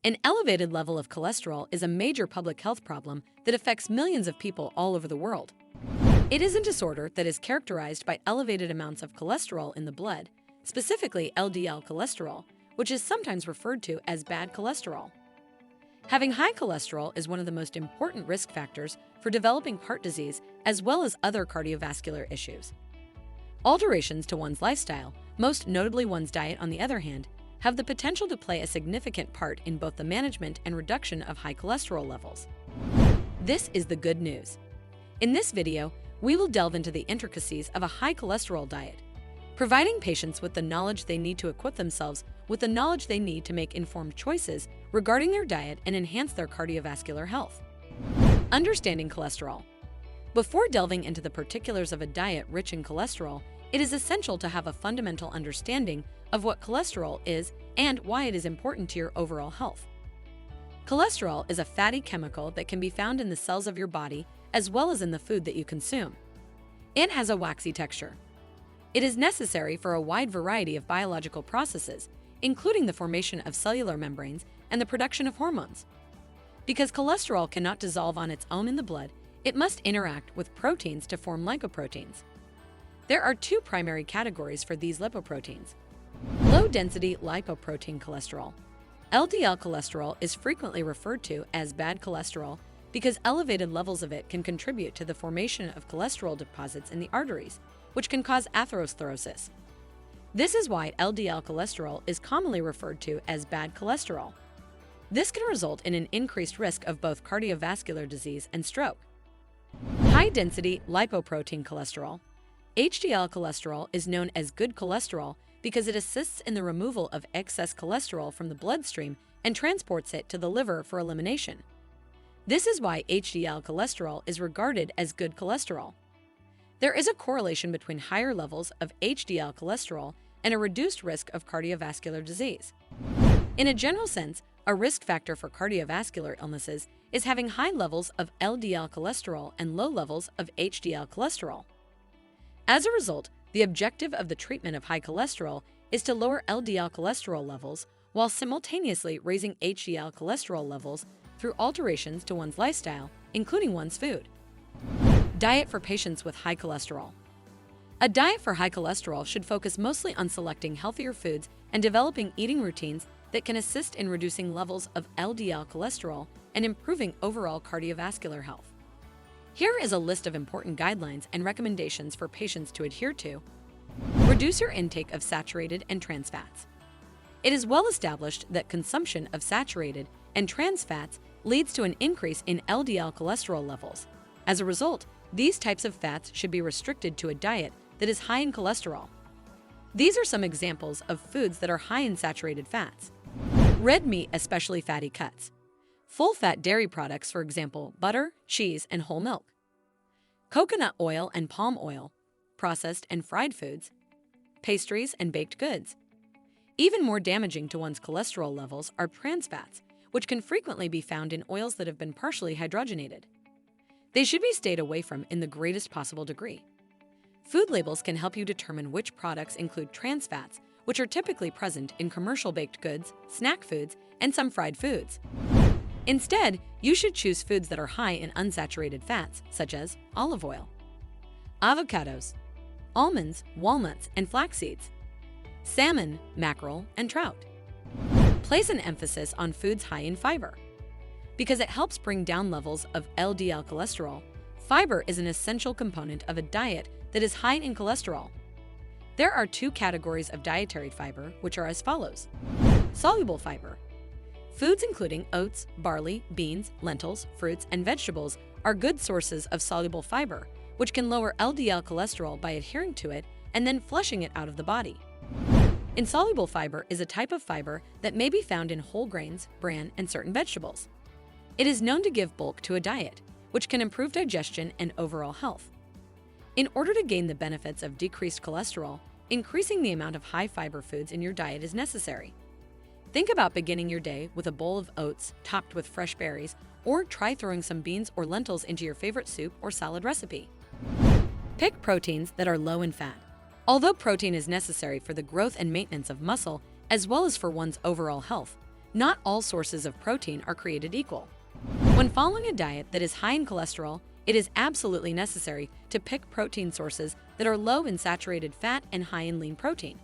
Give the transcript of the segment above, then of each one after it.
An elevated level of cholesterol is a major public health problem that affects millions of people all over the world. It is a disorder that is characterized by elevated amounts of cholesterol in the blood, specifically LDL cholesterol, which is sometimes referred to as bad cholesterol. Having high cholesterol is one of the most important risk factors for developing heart disease as well as other cardiovascular issues. Alterations to one's lifestyle, most notably one's diet on the other hand, have the potential to play a significant part in both the management and reduction of high cholesterol levels. This is the good news. In this video, we will delve into the intricacies of a high cholesterol diet, providing patients with the knowledge they need to equip themselves with the knowledge they need to make informed choices regarding their diet and enhance their cardiovascular health. Understanding cholesterol. Before delving into the particulars of a diet rich in cholesterol, it is essential to have a fundamental understanding of what cholesterol is and why it is important to your overall health. Cholesterol is a fatty chemical that can be found in the cells of your body as well as in the food that you consume. It has a waxy texture. It is necessary for a wide variety of biological processes, including the formation of cellular membranes and the production of hormones. Because cholesterol cannot dissolve on its own in the blood, it must interact with proteins to form lipoproteins. There are two primary categories for these lipoproteins. Low-density lipoprotein cholesterol. LDL cholesterol is frequently referred to as bad cholesterol because elevated levels of it can contribute to the formation of cholesterol deposits in the arteries, which can cause atherosclerosis. This is why LDL cholesterol is commonly referred to as bad cholesterol. This can result in an increased risk of both cardiovascular disease and stroke. High-density lipoprotein cholesterol. HDL cholesterol is known as good cholesterol because it assists in the removal of excess cholesterol from the bloodstream and transports it to the liver for elimination. This is why HDL cholesterol is regarded as good cholesterol. There is a correlation between higher levels of HDL cholesterol and a reduced risk of cardiovascular disease. In a general sense, a risk factor for cardiovascular illnesses is having high levels of LDL cholesterol and low levels of HDL cholesterol. As a result, the objective of the treatment of high cholesterol is to lower LDL cholesterol levels while simultaneously raising HDL cholesterol levels through alterations to one's lifestyle, including one's food. Diet for patients with high cholesterol. A diet for high cholesterol should focus mostly on selecting healthier foods and developing eating routines that can assist in reducing levels of LDL cholesterol and improving overall cardiovascular health. Here is a list of important guidelines and recommendations for patients to adhere to. Reduce your intake of saturated and trans fats. It is well established that consumption of saturated and trans fats leads to an increase in LDL cholesterol levels. As a result, these types of fats should be restricted to a diet that is high in cholesterol. These are some examples of foods that are high in saturated fats. Red meat, especially fatty cuts. Full-fat dairy products, for example, butter, cheese, and whole milk. Coconut oil and palm oil, processed and fried foods, pastries and baked goods. Even more damaging to one's cholesterol levels are trans fats, which can frequently be found in oils that have been partially hydrogenated. They should be stayed away from in the greatest possible degree. Food labels can help you determine which products include trans fats, which are typically present in commercial baked goods, snack foods, and some fried foods. Instead, you should choose foods that are high in unsaturated fats, such as olive oil, avocados, almonds, walnuts, and flax seeds, salmon, mackerel, and trout. Place an emphasis on foods high in fiber. Because it helps bring down levels of LDL cholesterol, fiber is an essential component of a diet that is high in cholesterol. There are two categories of dietary fiber, which are as follows. Soluble fiber. Foods including oats, barley, beans, lentils, fruits, and vegetables are good sources of soluble fiber, which can lower LDL cholesterol by adhering to it and then flushing it out of the body. Insoluble fiber is a type of fiber that may be found in whole grains, bran, and certain vegetables. It is known to give bulk to a diet, which can improve digestion and overall health. In order to gain the benefits of decreased cholesterol, increasing the amount of high-fiber foods in your diet is necessary. Think about beginning your day with a bowl of oats topped with fresh berries, or try throwing some beans or lentils into your favorite soup or salad recipe. Pick proteins that are low in fat. Although protein is necessary for the growth and maintenance of muscle, as well as for one's overall health, not all sources of protein are created equal. When following a diet that is high in cholesterol, it is absolutely necessary to pick protein sources that are low in saturated fat and high in lean protein.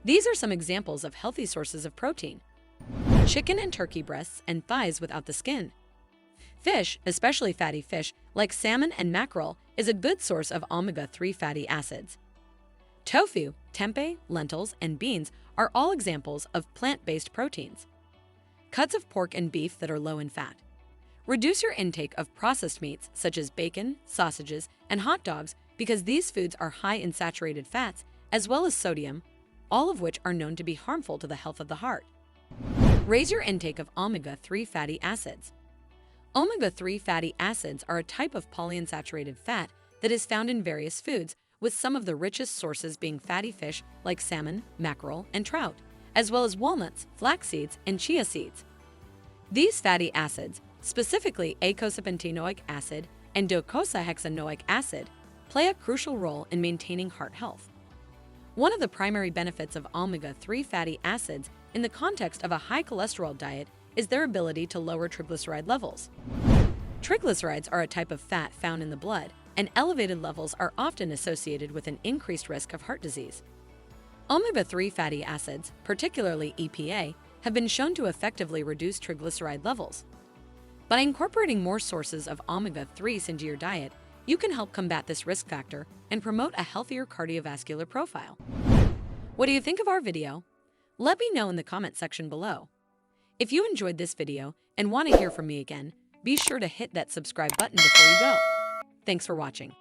These are some examples of healthy sources of protein: chicken and turkey breasts and thighs without the skin. Fish, especially fatty fish like salmon and mackerel, is a good source of omega-3 fatty acids. Tofu, tempeh, lentils, and beans are all examples of plant-based proteins. Cuts of pork and beef that are low in fat. Reduce your intake of processed meats such as bacon, sausages, and hot dogs because these foods are high in saturated fats as well as sodium, all of which are known to be harmful to the health of the heart. Raise your intake of omega-3 fatty acids. Omega-3 fatty acids are a type of polyunsaturated fat that is found in various foods, with some of the richest sources being fatty fish like salmon, mackerel, and trout, as well as walnuts, flax seeds, and chia seeds. These fatty acids, specifically eicosapentaenoic acid and docosahexaenoic acid, play a crucial role in maintaining heart health. One of the primary benefits of omega-3 fatty acids in the context of a high cholesterol diet is their ability to lower triglyceride levels. Triglycerides are a type of fat found in the blood, and elevated levels are often associated with an increased risk of heart disease. Omega-3 fatty acids, particularly EPA, have been shown to effectively reduce triglyceride levels. By incorporating more sources of omega-3s into your diet, you can help combat this risk factor and promote a healthier cardiovascular profile. What do you think of our video? Let me know in the comment section below. If you enjoyed this video and want to hear from me again, be sure to hit that subscribe button before you go. Thanks for watching.